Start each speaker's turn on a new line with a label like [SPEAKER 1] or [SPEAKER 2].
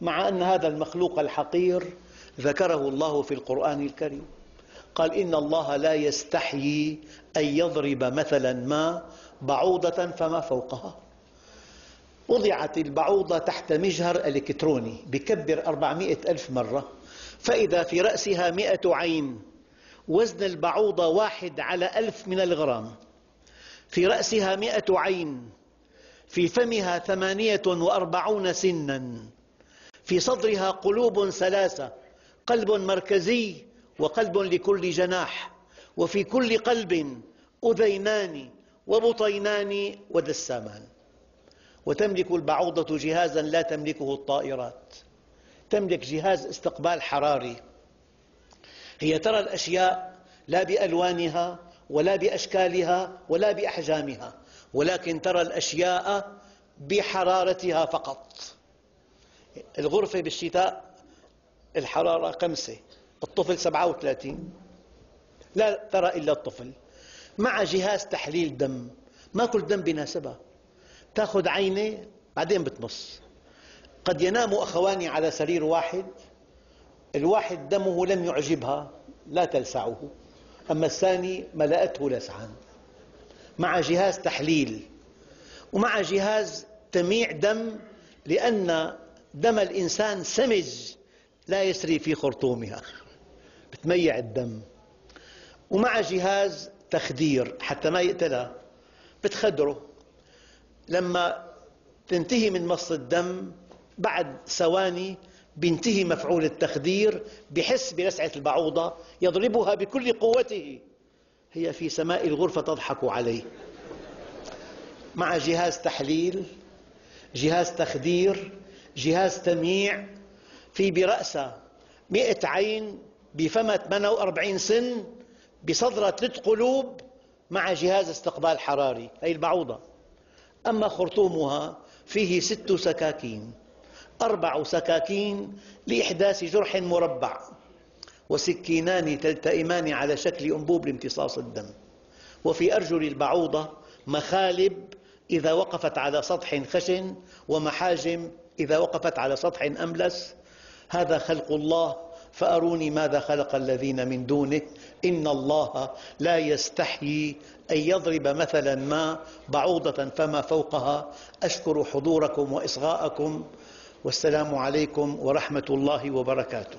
[SPEAKER 1] مع أن هذا المخلوق الحقير ذكره الله في القرآن الكريم، قال إن الله لا يستحيي أن يضرب مثلا ما بعوضة فما فوقها. وضعت البعوضة تحت مجهر إلكتروني بكبر 400 ألف مرة، فإذا في رأسها 100 عين، وزن البعوضة 1/1000 من الغرام، في رأسها 100 عين، في فمها 48 سنا، في صدرها قلوب 3، قلب مركزي وقلب لكل جناح، وفي كل قلب أذينان وبطينان ودسامان. وتملك البعوضة جهازا لا تملكه الطائرات، تملك جهاز استقبال حراري. هي ترى الأشياء لا بألوانها ولا بأشكالها ولا بأحجامها، ولكن ترى الأشياء بحرارتها فقط. الغرفة بالشتاء الحرارة 5، الطفل 37، لا ترى إلا الطفل. مع جهاز تحليل دم، ما كل دم بيناسبها، تأخذ عينة بعدين بتمص. قد ينام أخوان على سرير واحد، الواحد دمه لم يعجبها لا تلسعه، أما الثاني ملأته لسعا. مع جهاز تحليل ومع جهاز تميع دم، لأن دم الإنسان سمج لا يسري في خرطومها، بتميع الدم. ومع جهاز تخدير حتى ما يقتلها، بتخدره. لما تنتهي من مص الدم بعد ثواني بينتهي مفعول التخدير، بحس بلسعة البعوضة يضربها بكل قوته، هي في سماء الغرفة تضحك عليه. مع جهاز تحليل، جهاز تخدير، جهاز تمييع، في برأسها 100 عين، بفمها 48 سن، بصدرها 3 قلوب، مع جهاز استقبال حراري. هي البعوضة. أما خرطومها فيه 6 سكاكين، 4 سكاكين لإحداث جرح مربع، وسكينان تلتئمان على شكل أنبوب لامتصاص الدم. وفي أرجل البعوضة مخالب إذا وقفت على سطح خشن، ومحاجم إذا وقفت على سطح أملس. هذا خلق الله، فأروني ماذا خلق الذين من دونه. إن الله لا يستحيي أن يضرب مثلا ما بعوضة فما فوقها. أشكر حضوركم وإصغاءكم، والسلام عليكم ورحمة الله وبركاته.